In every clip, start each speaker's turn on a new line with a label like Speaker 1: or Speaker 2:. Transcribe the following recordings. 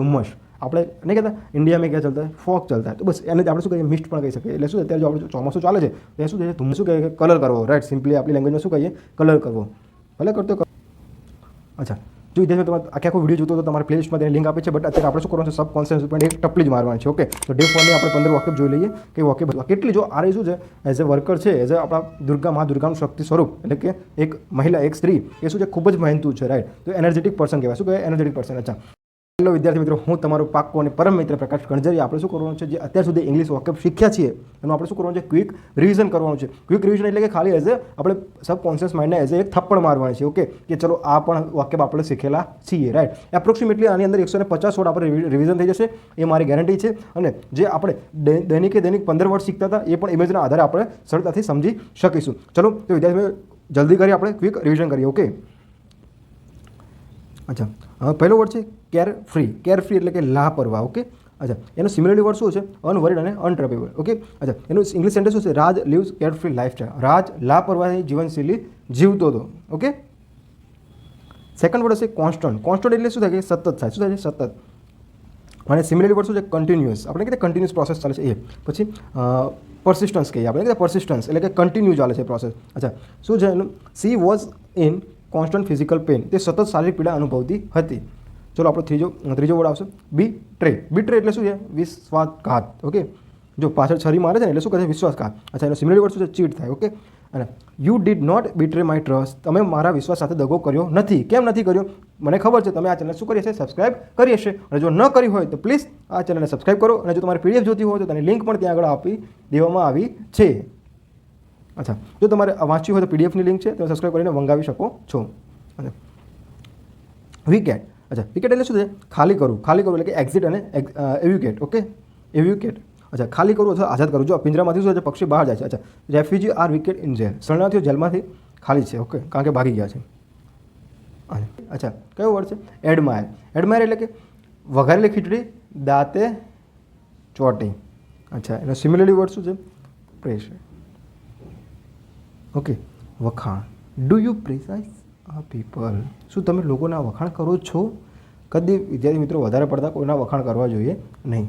Speaker 1: ધુમ્મસ, આપણે નહીં કહેતા ઇન્ડિયા में क्या चलता है, ફોગ चलता है, તો બસ એને આપણે શું કહીએ મિસ્ટ પણ કહી શકીએ. એટલે શું અત્યારે જો આપણે ચોમાસું ચાલે છે તો એ શું છે ધુમ્મસ, શું કહીએ કલર કરવો, રાઈટ. સિમ્પલી આપણી લેંગ્વેજમાં શું કહીએ કલર કરવો, ભલે કરતો. અચ્છા, જો વિદ્યાર્થીઓ તમારે આખો વિડીયો જોતો તો તમારે પ્લેલિસ્ટમાં તેની લિંક આપી છે, બટ અત્યારે આપણે શું કરવાનું છે સબકોન્શિયસ પણ એક ટપલી જ મારવાની છે. ઓકે, તો ડે 4ની આપણે 15 વોકેબ જોઈ લઈએ કે વોકેબ કેટલી. જો આ શું છે એઝ અ વર્કર છે, એઝ અ આપણા દુર્ગા મા દુર્ગાનું શક્તિ સ્વરૂપ, એટલે કે એક મહિલા એક સ્ત્રી એ શું છે ખૂબ જ મહેનતુ છે, રાઈટ. તો એનર્જેટિક પર્સન કહેવાય. શું કહેવાય એનર્જેટિક પર્સન. અચ્છા, હેલો વિદ્યાર્થી મિત્રો, હું તમારો પાક્કો અને પરમ મિત્ર પ્રકાશ કણઝરિયા. આપણે શું કરવાનું છે જે અત્યાર સુધી ઇંગ્લિશ વોકેબ શીખ્યા છીએ એનું આપણે શું કરવાનું છે ક્વિક રિવિઝન કરવાનું છે. ક્વિક રિવિઝન એટલે કે ખાલી એઝ આપણે સબકોન્શિયસ માઇન્ડને એઝ એક થપ્પડ મારવાની છે. ઓકે, કે ચલો આ પણ વોકેબ આપણે શીખેલા છીએ, રાઈટ. એપ્રોક્સિમેટલી આની અંદર 150 વર્ડ આપણે રિવિઝન થઈ જશે, એ મારી ગેરંટી છે. અને જે આપણે દૈનિક 15 વર્ડ શીખતા હતા એ પણ ઇમેજના આધારે આપણે સરળતાથી સમજી શકીશું. ચલો તો વિદ્યાર્થીઓ જલ્દી કરી આપણે ક્વિક રિવિઝન કરીએ. ઓકે, અચ્છા, પહેલો વર્ડ છે કેર ફ્રી. કેર ફ્રી એટલે કે લાપરવાહ. ઓકે, અચ્છા, એનો સિમિલરી વર્ડ શું છે અનવરીડ અને અનટ્રબેબલ. ઓકે, અચ્છા, એનું ઇંગ્લિશ સેન્ટેન્સ શું છે રાજ લીવ્સ કેર ફ્રી લાઈફસ્ટાઈલ. રાજ લાપરવાહી જીવનશૈલી જીવતો હતો. ઓકે, સેકન્ડ વર્ડ છે કોન્સ્ટન્ટ. કોન્સ્ટન્ટ એટલે શું થાય કે સતત થાય. શું થાય છે સતત. અને સિમિલરી વર્ડ શું છે કન્ટિન્યુઅસ. આપણે કહીએ કન્ટિન્યુઅસ પ્રોસેસ ચાલે છે એ. પછી પરસિસ્ટન્સ કહીએ આપણે કહીએ પરસિસ્ટન્સ એટલે કે કન્ટિન્યુ ચાલે છે પ્રોસેસ. અચ્છા, શું છે એનું she was in constant physical pain. તે સતત શારીરિક પીડા અનુભવતી હતી. ચલો આપણો ત્રીજો વર્ડ આવશે બીટ્રે. બીટ્રે એટલે શું છે વિશ્વાસઘાત. ઓકે, જો પાછળ છરી મારે છે ને એટલે શું કહે છે વિશ્વાસઘાત. અચ્છા, એનો સિમિલરી વર્ડ શું છે ચીટ થાય. ઓકે, અને you did not betray my trust. તમે મારા વિશ્વાસ સાથે દગો કર્યો નથી. કેમ નથી કર્યો? મને ખબર છે તમે આ ચેનલ શું કરી હશે સબસ્ક્રાઇબ કરી હશે, અને જો ન કરી હોય તો પ્લીઝ આ ચેનલને સબસ્ક્રાઇબ કરો. અને જો તમારે પીડીએફ જોતી હોય તો તેની લિંક પણ ત્યાં આગળ આપી દેવામાં આવી છે. અચ્છા, જો તમારે વાંચ્યું હોય તો પીડીએફની લિંક છે, તમે સબસ્ક્રાઇબ કરીને મંગાવી શકો છો. અને વીકેટ. અચ્છા, વિકેટ એટલે શું છે ખાલી કરવું. ખાલી કરવું એટલે કે એક્ઝિટ અને એવ્યુકેટ. ઓકે, એવ્યુકેટ. અચ્છા, ખાલી કરવું અથવા આઝાદ કરવું. જો પિંજરામાંથી શું છે પક્ષી બહાર જાય છે. અચ્છા, refugee are vacate in jail. શરણાર્થીઓ જેલમાંથી ખાલી છે. ઓકે, કારણ કે ભાગી ગયા છે. અચ્છા, કયો વર્ડ છે એડમાયર. એડમાયર એટલે કે વઘારેલી ખીચડી દાંતે ચોટી. અચ્છા, એનો સિમિલરી વર્ડ શું છે પ્રેસ. ઓકે, વખાણ. Do you precise people. શું તમે લોકોના વખાણ કરો છો? કદી વિદ્યાર્થી મિત્રો વધારે પડતા કોઈના વખાણ કરવા જોઈએ નહીં.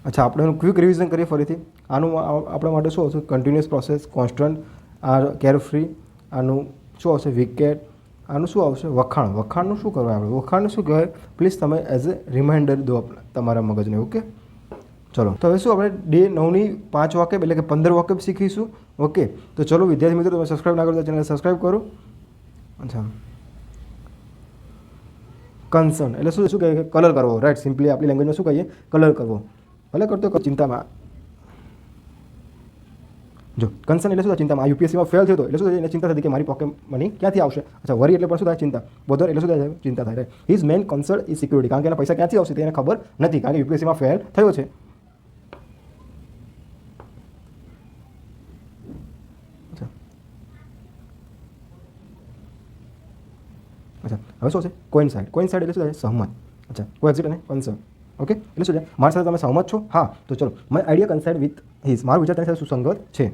Speaker 1: અચ્છા, આપણે એનું ક્વિક રિવિઝન કરીએ ફરીથી. આનું આપણા માટે શું આવશે કન્ટિન્યુઅસ પ્રોસેસ, કોન્સ્ટન્ટ, આ કેર ફ્રી, આનું શું આવશે વિકેટ, આનું શું આવશે વખાણ. વખાણનું શું કરવું આપણે? વખાણનું શું કહેવાય પ્લીઝ તમે એઝ એ રિમાઇન્ડર દો તમારા મગજને. ઓકે, ચલો તો હવે શું આપણે ડે 9ની 5 વોકેબ એટલે કે 15 વોકેબ શીખીશું. ઓકે, તો ચલો વિદ્યાર્થી મિત્રો તમે સબસ્ક્રાઇબ ના કરો તો ચેનલ સબસ્ક્રાઇબ કરો. અચ્છા, કન્સર્ન એટલે શું કહીએ કલર કરવો, રાઈટ. સિમ્પલી આપણી લેંગ્વેજમાં શું કહીએ કલર કરવો, ભલે કરતો ચિંતામાં. જો કન્સર્ન એટલે શું થાય ચિંતામાં. યુપીએસસીમાં ફેલ થયો હતો એટલે શું થાય એને ચિંતા થતી કે મારી પોકેટ મની ક્યાંથી આવશે. અચ્છા, વરી એટલે પણ શું થાય ચિંતા. બોધર એટલે શું થાય ચિંતા થાય. His main concern is security. કારણ કે એના પૈસા ક્યાંથી આવશે તે એને ખબર નથી, કારણ કે યુપીએસસીમાં ફેલ થયો છે. અચ્છા, હવે શું છે કોઇન્સાઇડ. કોઇન્સાઇડ એટલે શું થાય સહમત. અચ્છા, કોએક્ઝિટ અને કન્સર્ન. ઓકે, એટલે શું છે મારી સાથે તમે સહમત છો? હા, તો ચલો માય આઈડિયા કન્સાઇડ વિથ હિઝ. મારો વિચાર તેની સાથે સુસંગત છે.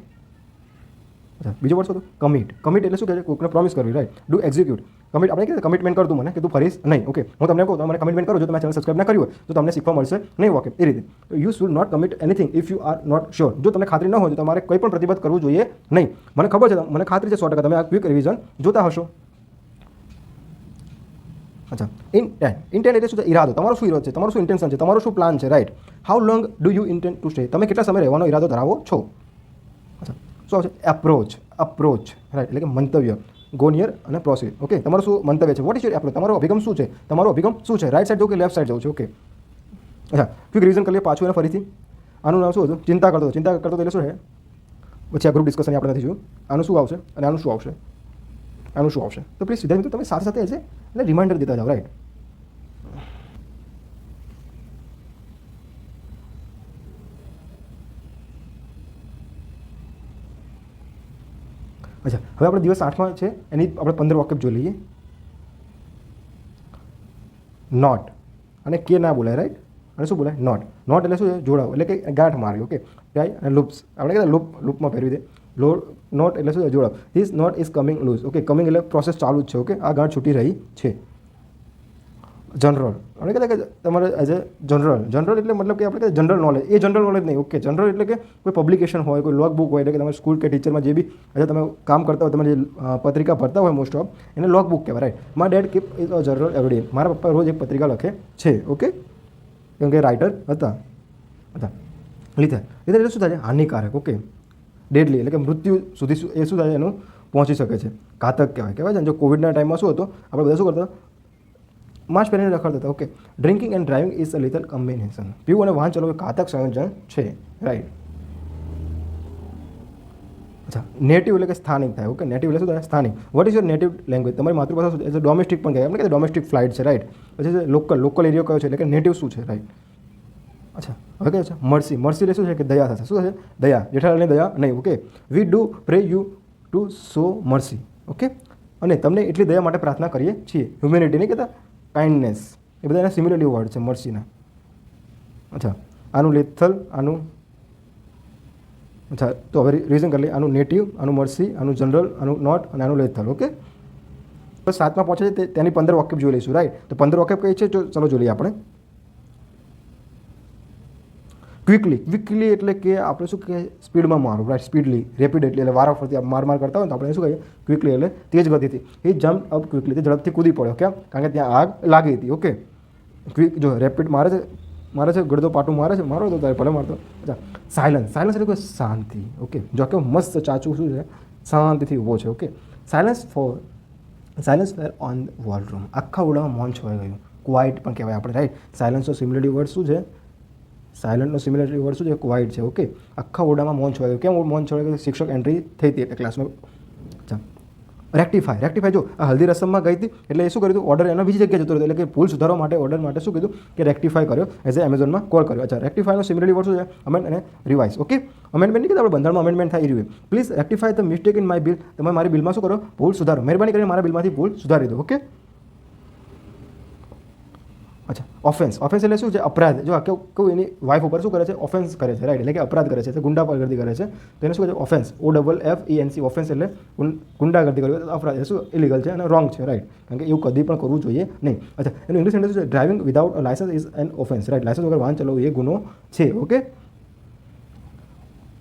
Speaker 1: અચ્છા, બીજો વર્ડ શું હતો કમિટ. કમિટ એટલે શું કહે છે કોઈકને પ્રોમિસ કરવી, રાઈટ. Do execute. કમિટ આપણે કહીએ કમિટમેન્ટ કર તું મને કે તું ફરીશ નહીં. ઓકે, હું તમને કહું તમે મને કમિટમેન્ટ કરો. જો તમે ચેનલ સબસ્ક્રાઇબ ના કર્યું હોય તો તમને શીખવા મળશે નહીં વોકેબ. એ રીતે you should not commit anything if you are not sure. જો તમને ખાતરી ન હોય તો તમારે કોઈ પણ પ્રતિબદ્ધ કરવું જોઈએ નહીં. મને ખબર છે, મને ખાતરી છે 100% તમે આ ક્વિક રિવિઝન જોતા હશો. અચ્છા, ઇન્ટેન્ટ એટલે શું છે ઈરાદો. તમારો શું ઈરાદો છે, તમારું શું ઇન્ટેન્શન છે, તમારો શું પ્લાન છે, right. How long do you intend to stay. તમે કેટલા સમય રહેવાનો ઈરાદો ધરાવો છો. અચ્છા, શું આવશે એપ્રોચ. અપ્રોચ, રાઈટ, એટલે કે મંતવ્ય. ગો નિયર અને પ્રોસીડ. ઓકે, તમારું શું મંતવ્ય છે, વોટ ઇઝ યોર એપ્રોચ. તમારો અભિગમ શું છે, તમારો અભિગમ શું છે, રાઈટ સાઈડ જવું કે લેફ્ટ સાઈડ જવું છે. ઓકે, અચ્છા, ક્વિક રિવિઝન કરી લઈએ પાછું એને ફરીથી. આનું નામ શું હતું ચિંતા કરતો. ચિંતા કરતો એટલે શું છે પછી આ ગ્રુપ ડિસ્કશન આપણે નથી જોયું. આનું શું આવશે અને આનું શું આવશે, આનું શું આવશે. તો પ્લીઝ વિદ્યાર્થી મિત્રો તમે સાથે સાથે એટલે રિમાઇન્ડર દેતા જાઓ, રાઈટ. અચ્છા, હવે આપણે દિવસ 8માં છે એની આપણે 15 વોકેબ જોઈ લઈએ. નોટ અને કે ના બોલાય, રાઈટ. અને શું બોલાય નોટ. નોટ એટલે શું છે જોડાવ એટલે કે ગાંઠ મારવી. Okay, right. અને લૂપ્સ આપણે કહેતા લૂપમાં ફેરવી દે. નોટ એટલે શું છે જોડાવ. This note is coming loose. Okay, coming એટલે પ્રોસેસ ચાલુ જ છે. ઓકે, આ ગાંઠ છૂટી રહી છે. જનરલ આપણે કહેતા કે તમારે એઝ એ જનરલ એટલે મતલબ કે આપણે જનરલ નોલેજ, એ જનરલ નોલેજ નહીં. ઓકે, જનરલ એટલે કે કોઈ પબ્લિકેશન હોય, કોઈ લોગ બુક હોય, એટલે કે તમે સ્કૂલ કે ટીચરમાં જે બી આજે તમે કામ કરતા હોય, તમે જે પત્રિકા ભરતા હોય મોસ્ટ ઓફ, એને લોગ બુક કહેવાય, right. My dad keep is a general every day. મારા પપ્પા રોજ એક પત્રિકા લખે છે. ઓકે, કેમ કે રાઇટર હતા. લીથલ એટલે શું થાય છે? હાનિકારક. ઓકે, ડેડલી એટલે કે મૃત્યુ સુધી એ શું થાય એનું પહોંચી શકે છે, ઘાતક કહેવાય છે. જો કોવિડના ટાઈમમાં શું હતું, આપણે બધા શું કરતા, માસ્ક પહેરીને રખડતા હતા. Okay, drinking and driving is a lethal combination. પીવું અને વાહન ચલાવવું ઘાતક સંયોજન છે, રાઈટ. અચ્છા, નેટિવ એટલે કે સ્થાનિક થાય. ઓકે, નેટિવ એટલે શું થાય? સ્થાનિક. What is your native language? તમારી માતૃભાષા શું છે? એઝ ડોમેસ્ટિક પણ કહેવાય, આપણે કહેવાય ડોમેસ્ટિક ફ્લાઇટ છે, રાઈટ. પછી લોકલ એરિયો કયો છે, એટલે કે નેટિવ શું છે, રાઈટ. અચ્છા, હવે કયો છે? મર્સી એટલે શું છે? કે દયા થશે. શું થશે? દયા. જેઠાલાલની દયા નહીં. Okay, we do pray you to show mercy. Okay, અને તમને એટલી દયા માટે પ્રાર્થના કરીએ છીએ. હ્યુમેનિટી નહીં કહેતા, કાઇન્ડનેસ, એ બધા એના સિમિલરલી વર્ડ છે મર્સીના. અચ્છા, આનું લેથલ, આનું અચ્છા, તો હવે રિવિઝન કરી લઈએ. આનું નેટિવ, આનું મર્સી, આનું જનરલ, આનું નોટ અને આનું લેથલ. ઓકે, તો 7માં પહોંચે છે તેની 15 વાક્ય જોઈ લઈશું, રાઈટ. તો 15 વાક્ય કઈ છે? ચલો જોઈ લઈએ આપણે. ક્વિકલી એટલે કે આપણે શું કહીએ? સ્પીડમાં મારું, રાઈટ. સ્પીડલી, રેપિડલી એટલે વારાફરતી માર કરતા હોય તો આપણે શું કહીએ? ક્વિકલી એટલે તેજ ગતિથી. હી જમ્પ અપ ક્વિકલી, તે ઝડપથી કૂદી પડ્યો. કેમ? કારણ કે ત્યાં આગ લાગી હતી. ઓકે, ક્વિક જો રેપિડ મારે છે ગળદો પાટું મારે છે, મારો તો તારે ભલે મારતો. અચ્છા, સાયલન્સ એટલે કે શાંતિ. ઓકે, જો કે મસ્ત ચાચું શું છે? શાંતિથી ઊભો છે. Okay, silence fell on whole room. આખા ઓરડામાં મૌન છવાઈ ગયું. ક્વાઇટ પણ કહેવાય આપણે, રાઈટ. સાયલન્સનો સિમિલરિટી વર્ડ શું છે? સાયલન્ટનો સિમિલરિટી વર્ડ શું છે? ક્વાઇટ છે. ઓકે, આખા ઓરડામાં મૌન છવાઈ ગયું. કેમ મૌન છવાઈ ગયું? શિક્ષક એન્ટ્રી થઈ હતી એટલે ક્લાસમાં. અચ્છા, રેક્ટિફાય જો આ હલ્દી રસમમાં ગઈ હતી એટલે એ શું કર્યું હતું? ઓર્ડર એનો બીજી જગ્યાએ જતો રહ્યો, એટલે કે ભૂલ સુધારવા માટે ઓર્ડર માટે શું કીધું? કે રેક્ટિફાય કર્યો, એઝ એ એમેઝોનમાં કોલ કર્યો. અચ્છા, રેક્ટિફાયનો સિમિલરિટી વર્ડ શું છે? અમેન્ડ અને રિવાઇઝ. ઓકે, અમેન્ડમેન્ટ નહીં કે આપણે બંધારણમાં અમેન્ડમેન્ટ થાય એ રહ્યું. Please rectify the mistake in my bill. તમે મારી બિલમાં શું કરો? ભૂલ સુધારો. મહેરબાની કરીને મારા બિલમાંથી ભૂલ સુધારી દો. ઓકે, અચ્છા, ઓફેન્સ એટલે શું છે? અપરાધ. જો કેવું એની વાઇફ ઉપર શું કરે છે? ઓફેન્સ કરે છે, રાઈટ. એટલે કે અપરાધ કરે છે, ગુંડાગર્દી કરે છે, તો એને શું કહે છે? ઓફેન્સ. OFFENC. ઓફેન્સ એટલે ગુંડાગર્દી કરવી, અપરાધ. એ શું? ઇલીગલ છે અને રોંગ છે, રાઈટ. કારણ કે એવું કદી પણ કરવું જોઈએ નહીં. અચ્છા, એનું ઇંગ્લિશ સેન્ટેન્સ શું છે? Driving without a licence is an offence, right. Licence વગર વાહન ચલાવવું એ ગુનો છે. ઓકે,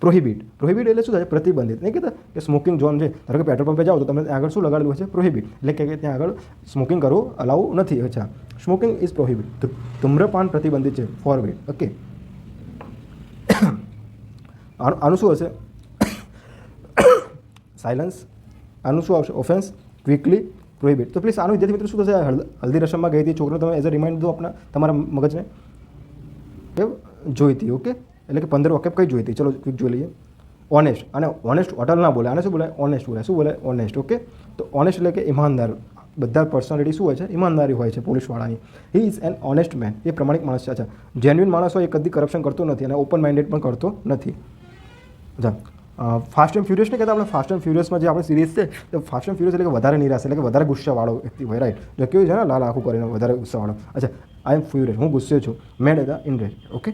Speaker 1: પ્રોહિબિટ એટલે શું થાય? પ્રતિબંધિત. નહીં કહેતા કે સ્મોકિંગ ઝોન છે, ધારો કે પેટ્રોલ પંપે જાઓ તો તમે આગળ શું લગાડેલું છે? પ્રોહિબિટ. એટલે કે ત્યાં આગળ સ્મોકિંગ કરવું અલાઉ નથી. અચ્છા, સ્મોકિંગ ઇઝ પ્રોહિબિટ. ધૂમ્રપાન પ્રતિબંધિત છે, ફોરબિડ. ઓકે, આનું શું હશે? સાયલન્સ. આનું શું આવશે? Offence, quickly, prohibit. તો પ્લીઝ આનું વિદ્યાર્થી મિત્રો શું થશે? હલ્દી રસમમાં ગઈ હતી છોકરો, તમે એઝ અ રિમાઇન્ડ દો તમારા મગજને કે જોઈ હતી. ઓકે, એટલે કે 15 વાક્ય કઈ જોઈ હતી? ચલો ક્વિક જોઈ લઈએ. ઓનેસ્ટ. અને ઓનેસ્ટ હોટલ ના બોલે, આને શું બોલે? ઓનેસ્ટ બોલે. શું બોલે? ઓનેસ્ટ. ઓકે, તો ઓનેસ્ટ એટલે કે ઈમાનદાર. બધા પર્સનાલિટી શું હોય છે? ઈમાનદારી હોય છે પોલીસવાળાની. He is an honest man. એ પ્રમાણિક માણસ છે. અચ્છા, જેન્યુઇન માણસ હોય એ કદી કરપ્શન કરતો નથી અને ઓપન માઇન્ડેડ પણ કરતો નથી. અચ્છા, ફાસ્ટ એન્ડ ફ્યુરિયસ નહીં કહેતા આપણે? ફાસ્ટ એન્ડ ફ્યુરિયસમાં જે આપણે સિરીઝ છે, તો ફાસ્ટ એન્ડ ફ્યુરિયસ એટલે કે વધારે નિરાશ, એટલે કે વધારે ગુસ્સાવાળો વ્યક્તિ હોય, રાઈટ. જો કેવું છે ને, લાલ આખું કરીને વધારે ગુસ્સાવાળો. અચ્છા, આઈ એમ ફ્યુરિયસ, હું ગુસ્સે છું. મેડ હતા ઇનરેજ. ઓકે,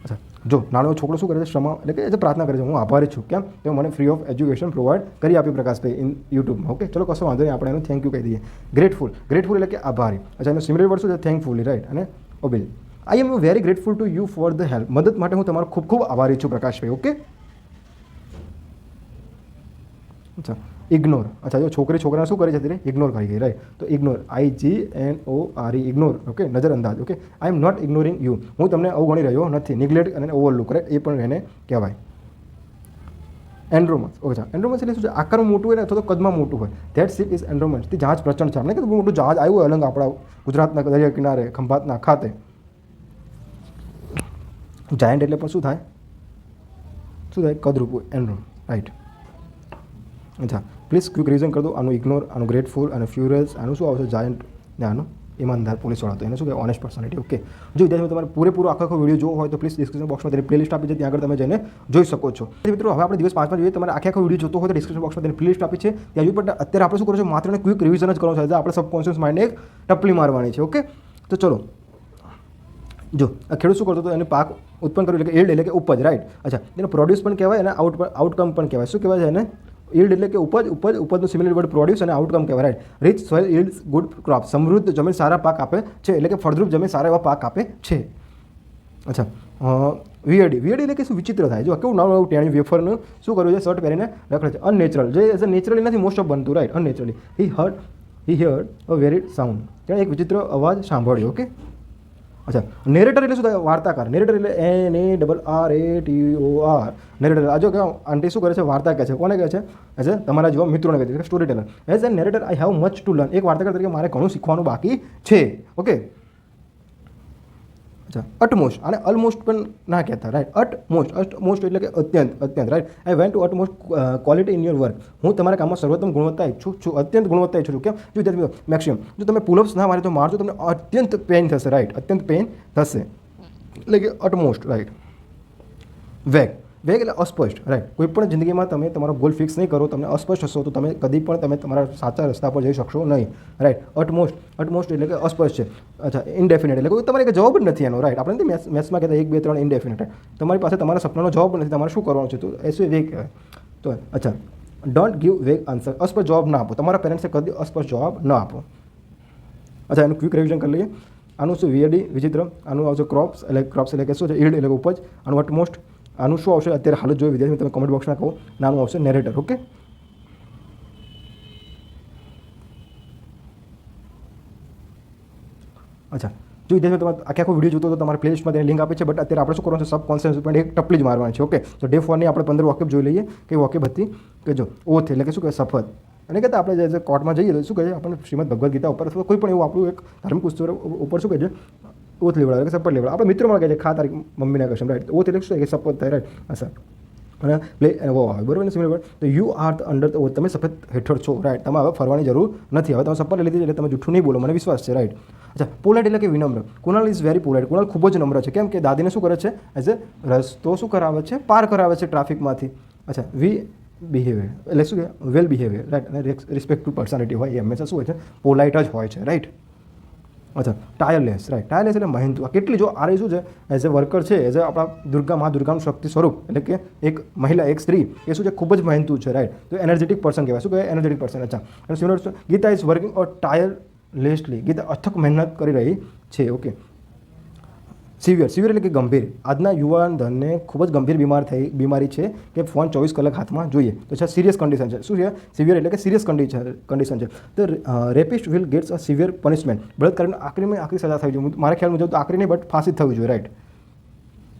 Speaker 1: અચ્છા, જો નાનો છોકરો શું કરે છે? ક્ષમા એટલે કે પ્રાર્થના કરે છે, હું આભારી છું. કેમ? તો મને ફ્રી ઓફ એજ્યુકેશન પ્રોવાઈડ કરી આપ્યું પ્રકાશભાઈ ઇન યુટ્યુબમાં. ઓકે, ચલો કશો વાંધો નહીં, આપણે એનું થેન્ક યુ કહી દઈએ. ગ્રેટફુલ એટલે કે આભારી. અચ્છા, એનો સિમિલર વર્ડ શું છે? Thankfully, right. અને ઓબેલ. I am very grateful to you for the help. મદદ માટે હું તમારો ખૂબ ખૂબ આભારી છું પ્રકાશભાઈ. ઓકે, અચ્છા, ઇગ્નોર. અચ્છા, જો છોકરાને શું કરી જતી રહી? ઇગ્નોર કરી ગઈ, રાઈટ. તો ઇગ્નોર, IGNORE, ઇગ્નોર. ઓકે, નજરઅંદાજ. Okay, I am not ignoring you. હું તમને અવગણી રહ્યો નથી. નિગ્લેક્ટ અને ઓવરલુક, રાઈટ, એ પણ એને કહેવાય. એન્ડ્રોમસ. ઓકે, એન્ડ્રોમસ એટલે શું છે? આકારમાં મોટું હોય ને અથવા તો કદમાં મોટું હોય. That ship is enormous. તે જહાજ પ્રચંડ છે. આપણે કે મોટું જહાજ આવ્યું હોય અલંગ આપણા ગુજરાતના દરિયા કિનારે, ખંભાતના ખાતે. જાયન્ટ એટલે પણ શું થાય? કદરૂપ. એન્ડ્રોમ, રાઈટ. અચ્છા, પ્લીઝ ક્વિક રિવિઝન કરી દો. આનું ઇગ્નોર, આનું ગ્રેટફુલ અને ફ્યુરિયસ. આનું શું આવશે? જાયન્ટ. ને આનું ઈમાનદાર પોલીસવાળા. તો એને શું કહેવાય? Honest personality. ઓકે, જો વિદ્યાર્થીઓ તમારે પૂરેપૂરો આખો વિડીયો જોવો હોય તો પ્લીઝ ડિસ્ક્રિપ્શન બોક્સમાં તેની પ્લેલિસ્ટ આપી છે, ત્યાં આગળ તમે જઈને જોઈ શકો છો. મિત્રો, હવે આપણે દિવસ 5માં જોઈએ. તમારે આખો વિડીયો જોતો હોય તો ડિસ્ક્રિપ્શન બોક્સમાં તેની પ્લેલિસ્ટ આપી છે, ત્યાં જોઈ. પણ અત્યારે આપણે શું કરો છો? માત્ર ક્વિક રિવિઝન જ કરવાનું છે. આપણે સબકોન્શિયસ માઇન્ડને એક ટપલી મારવાની છે. ઓકે, તો ચલો. જો આ ખેડૂત શું કરતો હતો? એને પાક ઉત્પન્ન કર્યું, એટલે કે ઈલ્ડ એટલે કે ઉપજ, રાઈટ. અચ્છા, એને પ્રોડ્યુસ પણ કહેવાય અને આઉટકમ પણ કહેવાય. શું કહેવાય છે એને? ઈલ્ડ એટલે કે ઉપજનું સિમિલર વર્ડ પ્રોડ્યુસ અને આઉટકમ કહેવાય, right. Rich soil yields good crop, સમૃદ્ધ જમીન સારા પાક આપે છે, એટલે કે ફળદ્રુપ જમીન સારા એવા પાક આપે છે. અચ્છા, વીએડી એટલે કે શું વિચિત્ર થાય, જો કેવું નવું ટેણી વેફરનું શું કર્યું છે, શર્ટ પહેરીને રખડે છે. અનનેચરલ, જે એઝ અ નેચરલી નથી મોસ્ટ ઓફ બનતું, right. Unnaturally. He heard a very sound, તેણે એક વિચિત્ર અવાજ સાંભળ્યો. ઓકે. અચ્છા, નેરેટર એટલે શું થાય, વાર્તાકાર. નેરેટર એટલે NARRATOR, નેરેટર. આ જો કે આંટી શું કરે છે, વાર્તા કહે છે. કોને કહે છે? એઝ એ તમારા જેવા મિત્રોને કહે છે, story Taylor. As a narrator I have much to learn, એક વાર્તાકાર તરીકે મારે ઘણું શીખવાનું બાકી છે. ઓકે. અચ્છા, અટમોસ્ટ અને ઓલમોસ્ટ પણ ના કહેતા, રાઈટ. અટમોસ્ટ એટલે કે અત્યંત, right. I went to utmost quality in your work, હું તમારા કામમાં સર્વોત્તમ ગુણવત્તા ઈચ્છું છું, અત્યંત ગુણવત્તા ઈચ્છું છું. કેમ? જો વિદ્યાર્થી મેક્સિમમ, જો તમે પુલઅપ્સ ના મારે તો મારજો તમને અત્યંત પેઇન થશે, રાઈટ. અત્યંત પેઇન થશે, એટલે કે અટમોસ્ટ, રાઈટ. વેગ એટલે અસ્પષ્ટ, રાઈટ. કોઈ પણ જિંદગીમાં તમે તમારો ગોલ ફિક્સ નહીં કરો, તમને અસ્પષ્ટ હશો તો તમે કદી પણ તમે તમારા સાચા રસ્તા પર જઈ શકશો નહીં, રાઈટ. અટમોસ્ટ એટલે કે અસ્પષ્ટ છે. અચ્છા, ઇનડેફિનેટ એટલે કોઈ તમારે એક જવાબ જ નથી એનો, રાઈટ. આપણે મેથ્સમાં કહેતા 1 2 3 ઇનડેફિનેટ, તમારી પાસે તમારા સપનાનો જવાબ નથી, તમારે શું કરવાનું છે, તો એસો વેગ કહેવાય. તો અચ્છા, ડોન્ટ ગીવ વેગ આન્સર, અસ્પષ્ટ જવાબ ના આપો, તમારા પેરેન્ટ્સે કદી અસ્પષ્ટ જવાબ ન આપો. અચ્છા, એનું ક્વિક રિવિઝન કરી લઈએ. આનું શું વીએડી વિચિત્ર, આનું આવશે ક્રોપ્સ એટલે કે શું છે, ઈલ્ડ એટલે ઉપજ, આનું અટમોસ્ટ, આનું શું આવશે અત્યારે હાલ જોઈએ વિદ્યાર્થી, તમે કમેન્ટ બોક્સમાં કહો. નાનું આવશે નેરેટર. ઓકે. અચ્છા, જો વિદ્યાર્થી તમે આખો વિડીયો જોતો તો તમારે પ્લેલિસ્ટમાં તેની લિંક આપી છે, બટ અત્યારે આપણે શું કરવાનું છે, સબ કોન્સેપ્ટ પોઈન્ટ એક ટપલી જ મારવાની છે. ઓકે. તો ડે 4ની આપણે 15 વોકેબ જોઈ લઈએ કે વોકેબ હતી કે જો ઓથ એટલે કે શું કહે, શપથ. અને કહેતા આપણે જે કોર્ટમાં જઈએ તો શું કહે છે, આપણને શ્રીમદ ભગવદ્ ગીતા ઉપર અથવા કોઈ પણ એવું આપણું એક ધાર્મિક પુસ્તક ઉપર શું કહે છે, ઓથ લેવડાવે કે શપથ લેવડાવે. આપણે મિત્રોમાં કહે છે ખા તારી મમ્મીના કસમ, રાઈટ. ઓથ એટલે શું કે શપથ થાય, રાઈટ. અચ્છા, અને પ્લે વો આવે બરાબર ને, સિમિલર. તો you are under the oath, તમે શપથ હેઠળ છો, રાઈટ. તમે હવે ફરવાની જરૂર નથી, હવે તમે શપથ લઈ લીધી એટલે તમે જૂઠું નહીં બોલો, મને વિશ્વાસ છે, રાઈટ. અચ્છા, પોલાઇટ એટલે કે વિનમ્ર. Kunal is very polite, Kunal ખૂબ જ નમ્ર છે. કેમ કે દાદીને શું કરે છે, એઝ એ રસ્તો શું કરાવે છે, પાર કરાવે છે ટ્રાફિકમાંથી. અચ્છા, બિહેવિયર એટલે શું કે વેલ બિહેવિયર, રાઈટ. અને રિસ્પેક્ટફુલ પર્સનાલિટી હોય એ હંમેશા શું હોય છે, પોલાઇટ જ હોય છે, રાઈટ. અચ્છા, ટાયરલેસ, રાઈટ. ટાયરલેસ એટલે મહેનતુ. કેટલી જો આ શું છે, એઝ એ વર્કર છે, એઝ એ આપણા મા દુર્ગાનું શક્તિ સ્વરૂપ, એટલે કે એક મહિલા, એક સ્ત્રી, એ શું છે, ખૂબ જ મહેનતુ છે, રાઈટ. તો એનર્જેટિક પર્સન કહેવાય. શું કહેવાય? Energetic person. અચ્છા, અને similar Gita is working or tirelessly, Gita અથક મહેનત કરી રહી છે. ઓકે. સિવિયર એટલે કે ગંભીર. આજના યુવાન ધનને ખૂબ જ ગંભીર બીમારી છે કે ફોન 24 કલાક હાથમાં જોઈએ, તો છે સિરિયસ કન્ડિશન છે. શું છે સિવિયર એટલે કે સિરિયસ કન્ડિશન છે. તો rapist will gets a severe punishment, બળાત્કારીને આખરી સજા થવી જોઈએ. મારા ખ્યાલ મુજબ તો આખરી નહીં, બટ ફાંસી થવી જોઈએ, રાઈટ.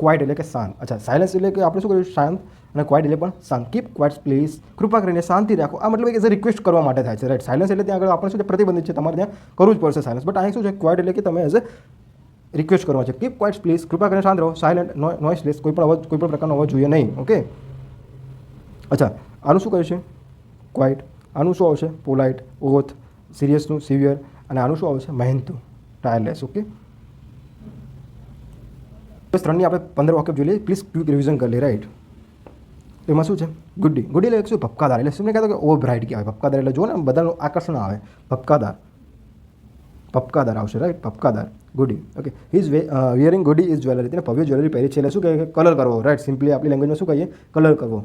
Speaker 1: ક્વાઇટ એટલે કે શાંત. અચ્છા, સાયલેન્સ એટલે કે આપણે શું કર્યું, શાંત, અને ક્વાઇટ એટલે પણ શાંત. કીપ ક્વાઇટ પ્લીઝ, કૃપા કરીને શાંતિ રાખો. આ મતલબ એઝ અ રિક્વેસ્ટ કરવા માટે થાય છે, રાઈટ. સાયલેન્સ એટલે ત્યાં આગળ આપણે શું છે, પ્રતિબંધિત છે, તમારે ત્યાં કરવું જ પડશે સાયલેન્સ. બટ અહીં શું છે, ક્વાઇટ એટલે કે તમે એઝ અ રિક્વેસ્ટ કરવા છે. કીપ ક્વાઇટ પ્લીઝ, કૃપા કરીને શાંત રહો. સાયલેન્ટ, નોઇસલેસ, કોઈ પણ પ્રકારનો અવાજ જોઈએ નહીં. ઓકે. અચ્છા, આનું શું કહે છે, ક્વાઇટ. આનું શું આવશે, પોલાઇટ. ઓથ, સિરિયસનું સિવિયર, અને આનું શું આવશે, મહેનતુ, ટાયરલેસ. ઓકે. બસ 3ની આપણે 15 વોકેબ જોઈ લઈએ. પ્લીઝ ક્વિક રિવિઝન કરી લે, રાઈટ. એમાં શું છે, ગુડી એટલે શું, ભપકાદાર. એટલે શું કહેતો કે ઓ બ્રાઇટ કહેવાય. ભપકાદાર એટલે જો ને બધાનું આકર્ષણ આવે, ભપકાદાર આવશે, રાઈટ. ભપકાદાર, gaudy. Okay. He is wearing gaudy is jewellery, તેને ભવ્ય જ્વેલરી પહેરી છે. એટલે શું કહે, કલર કરવો, રાઈટ. સિમ્પલી આપણી લેંગ્વેજમાં શું કહીએ, કલર કરવો.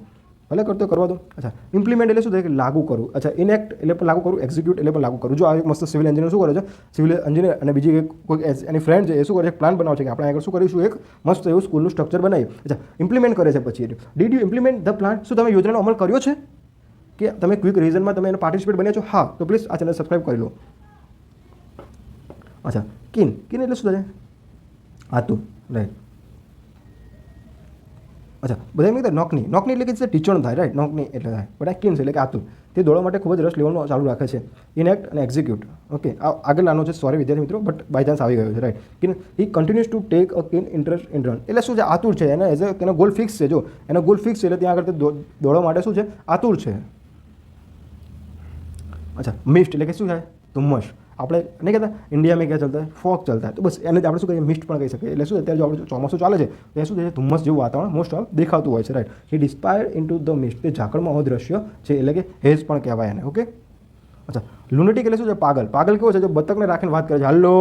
Speaker 1: ભલે કરતો કરવા દો. અચ્છા, ઇમ્પ્લિમેન્ટ એટલે શું થાય કે લાગુ કરવું. અચ્છા, ઇનેક્ટ એટલે પણ લાગુ કરવું, એક્ઝિક્યુટ એટલે પણ લાગુ કરવું. જો આ એક મસ્ત સિવિલ એન્જિનિયર શું કરે છે, સિવિલ એન્જિનિયર અને બીજી કોઈ એની ફ્રેન્ડ છે, એ શું કરે છે, પ્લાન બનાવે છે કે આપણે આગળ શું કરીશું, એક મસ્ત એવું સ્કૂલનું સ્ટ્રક્ચર બનાવીએ. અચ્છા, ઇમ્પ્લિમેન્ટ કરે છે. પછી did you implement the plan, શું તમે યોજનાનો અમલ કર્યો છે, કે તમે ક્વિક રિવિઝનમાં તમે એનો પાર્ટિસિપેટ બન્યા છો? હા, તો પ્લીઝ આ ચેનલ સબસ્ક્રાઈબ કરી લો. અચ્છા, કિન એટલે શું થાય, આતું, રાઈટ. અચ્છા, બધા એમ કહેતા નોકની એટલે કે જે ટીચરનો થાય, રાઈટ. નોકની એટલે થાય, બટ આ કિન્સ એટલે કે આતું. તે દોડવા માટે ખૂબ જ રસ લેવાનું ચાલુ રાખે છે. ઇનેક્ટ અને એક્ઝિક્યુટ. ઓકે. આગળ આનો છે, સોરી વિદ્યાર્થી મિત્રો, બટ બાય ચાન્સ આવી ગયો છે, right. Keen he continues to take a keen interest in run, એટલે શું છે, આતુર છે. એને એઝ એનો ગોલ ફિક્સ છે. જો એનો ગોલ ફિક્સ છે એટલે ત્યાં આગળ દોડવા માટે શું છે, આતુર છે. અચ્છા, મિસ્ટ એટલે કે શું થાય, ધુમ્મસ. આપણે નહીં કહેતા ઇન્ડિયામાં ક્યાં ચાલતા ફોગ ચાલતા, તો બસ એને આપણે શું કહીએ, મિસ્ટ પણ કહી શકીએ. એટલે શું અત્યારે જો આપણે ચોમાસું ચાલે છે તો એ શું છે, ધુમ્મસ જેવું વાતાવરણ મોસ્ટ ઓફ દેખાતું હોય છે, right. He disappear into the mist, તે ઝાકળમાં અદ્રશ્ય છે, એટલે કે હેઝ પણ કહેવાય એને. ઓકે. અચ્છા, લુનેટિક એટલે શું છે, પાગલ કેવો છે, જો બતકને રાખીને વાત કરે છે, હલો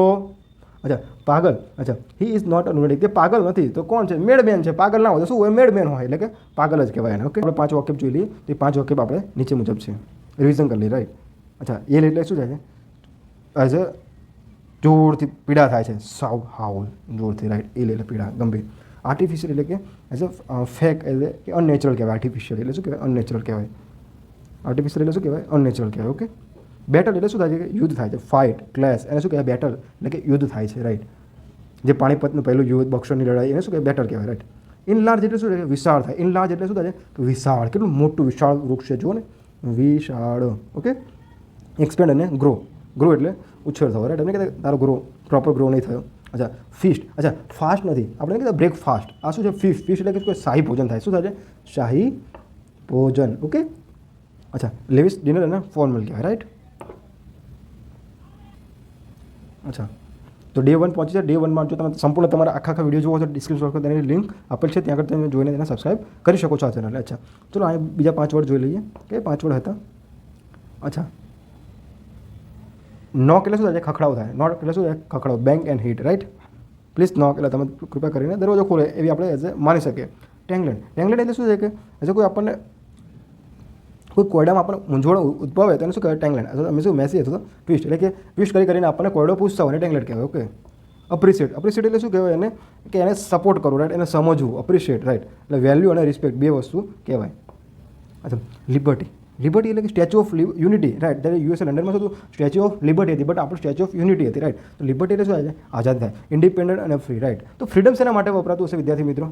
Speaker 1: અચ્છા પાગલ, અચ્છા હી ઇઝ નોટ અ લુનેટિક, તે પાગલ નથી તો કોણ છે? મેડમેન છે. પાગલ ના હોય તો શું હોય? મેડમેન હોય, એટલે કે પાગલ જ કહેવાય એને. ઓકે, આપણે 5 વાક્ય જોઈ લઈએ. તો 5 વાક્ય આપણે નીચે મુજબ છે, રિવિઝન કરી લઈએ, રાઈટ. અચ્છા એલ એટલે શું થાય છે? એઝ અ જોરથી પીડા થાય છે, સાવ હાઉલ જોરથી, રાઈટ. એલ એટલે પીડા, ગંભીર. આર્ટિફિશિયલ એટલે કે એઝ અ ફેક, એટલે કે અનનેચરલ કહેવાય. આર્ટિફિશિયલ એટલે શું કહેવાય? અનનેચરલ કહેવાય. આર્ટિફિશિયલ એટલે શું કહેવાય? અનનેચરલ કહેવાય. ઓકે. બેટલ એટલે શું થાય છે? કે યુદ્ધ થાય છે, ફાઇટ, ક્લેશ, એને શું કહેવાય? બેટલ એટલે કે યુદ્ધ થાય છે, રાઈટ. જે પાણીપતનું પહેલું યુદ્ધ, બક્સરની લડાઈ, એને શું કહેવાય? બેટલ કહેવાય, રાઈટ. ઇનલાર્જ એટલે શું છે? વિશાળ થાય. ઇનલાર્જ એટલે શું થાય છે? કે વિશાળ, કેટલું મોટું વિશાળ વૃક્ષ છે, જુઓ ને, વિશાળ. ઓકે. એક્સપેન્ડ અને ગ્રો. ગ્રો એટલે ઉછેર થવો, રાઈટ. એમને કહેતા તારો ગ્રો પ્રોપર ગ્રો નહીં થયો. અચ્છા ફીસ્ટ, અચ્છા ફાસ્ટ નથી, આપણે કહેતા બ્રેકફાસ્ટ. આ શું છે? ફીસ્ટ. ફીસ્ટ એટલે કે શાહી ભોજન થાય. શું થાય છે? શાહી ભોજન. ઓકે. અચ્છા લેવિશ ડિનર અને ફોર્મલ કહેવાય, રાઈટ. અચ્છા તો ડે 1 પહોંચી જાય. ડે 1માં જો તમે સંપૂર્ણ તમારા આખા વિડીયો જોવો છો, ડિસ્ક્રિપ્શન બોક્સમાં તેની લિંક આપેલ છે, ત્યાં આગળ તમે જોઈને તેને સબસ્ક્રાઈબ કરી શકો છો આ ચેનલ. અચ્છા ચલો આ બીજા 5 વર્ડ જોઈ લઈએ કે 5 વર્ડ હતા. અચ્છા નોક એટલે શું થાય? ખખડાવ થાય. નોક એટલે શું થાય? ખખડાવ. Bang and hit, right. Please knock એટલે તમે કૃપા કરીને દરવાજો ખોલે, એવી આપણે એઝ એ માની શકીએ. ટેંગલેન્ડ. ટેંગલેન્ડ એટલે શું છે? કે એઝ કોઈ આપણને કોઈ કોયડામાં આપણને મૂંઝવણ ઉદ્ભવે તો એને શું કહેવાય? ટેંગલેન્ડ. અથવા તમે શું મેસી અથવા તો ટ્વિસ્ટ, એટલે કે ટ્વિસ્ટ કરીને આપણને કોયડો પૂછતા હોય ને ટેંગલેન્ડ કહેવાય. ઓકે. અપ્રિશિએટ. અપ્રિશિએટ એટલે શું કહેવાય? એને કે એને સપોર્ટ કરવું, રાઈટ. એને સમજવું, અપ્રિશિએટ, રાઈટ. એટલે વેલ્યુ અને રિસ્પેક્ટ બે વસ્તુ કહેવાય. અચ્છા લિબર્ટી. લિબર્ટી એટલે કે સ્ટેચ્યુ ઓફ યુનિટી, રાઈટ. ત્યારે યુએસએ લંડનમાં શું હતું? સ્ટેચ્યુ ઓફ લિબર્ટી હતી, બટ આપણું સ્ટેચ્યુ ઓફ યુનિટી હતી, રાઈટ. તો લિબર્ટી એટલે શું થાય છે? આઝાદ થાય. ઇન્ડિપેન્ડન્ટ અને ફ્રી, રાઈટ. તો ફ્રીડમ શેના માટે વપરાતું હશે વિદ્યાર્થી મિત્રો?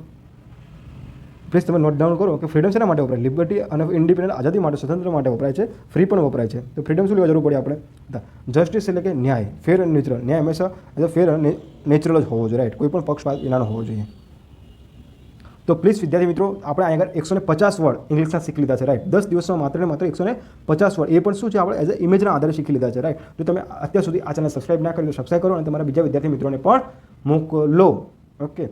Speaker 1: પ્લીઝ તમે નોટ ડાઉન કરો કે ફ્રીડમ શેના માટે વપરાય? લિબર્ટી અને ઇન્ડિપેન્ડન્ટ, આઝાદી માટે, સ્વતંત્ર માટે વપરાય છે. ફ્રી પણ વપરાય છે. તો ફ્રીડમ શું લેવા જરૂર પડે આપણે? જસ્ટિસ એટલે કે ન્યાય, ફેર અને નેચરલ. ન્યાય હંમેશા એઝ અ ફેર અને નેચરલ જ હોવો જોઈએ, રાઈટ. કોઈ પણ પક્ષપાત વિનાનો હોવો જોઈએ. તો પ્લીઝ વિદ્યાર્થી મિત્રો, આપણે અહીં આગળ 150 વર્ડ ઇંગ્લિશના શીખી લીધા છે, રાઈટ. 10 દિવસમાં માત્ર ને માત્ર 150 વર્ડ. એ પણ શું છે? આપણે એઝ અ ઇમેજના આધારે શીખી લીધા છે, રાઈટ. જો તમે અત્યાર સુધી આ ચેનલ સબસ્ક્રાઈબ ના કરી તો સબસ્ક્રાઈબ કરો અને તમારા બીજા વિદ્યાર્થી મિત્રોને પણ મોકલો. ઓકે.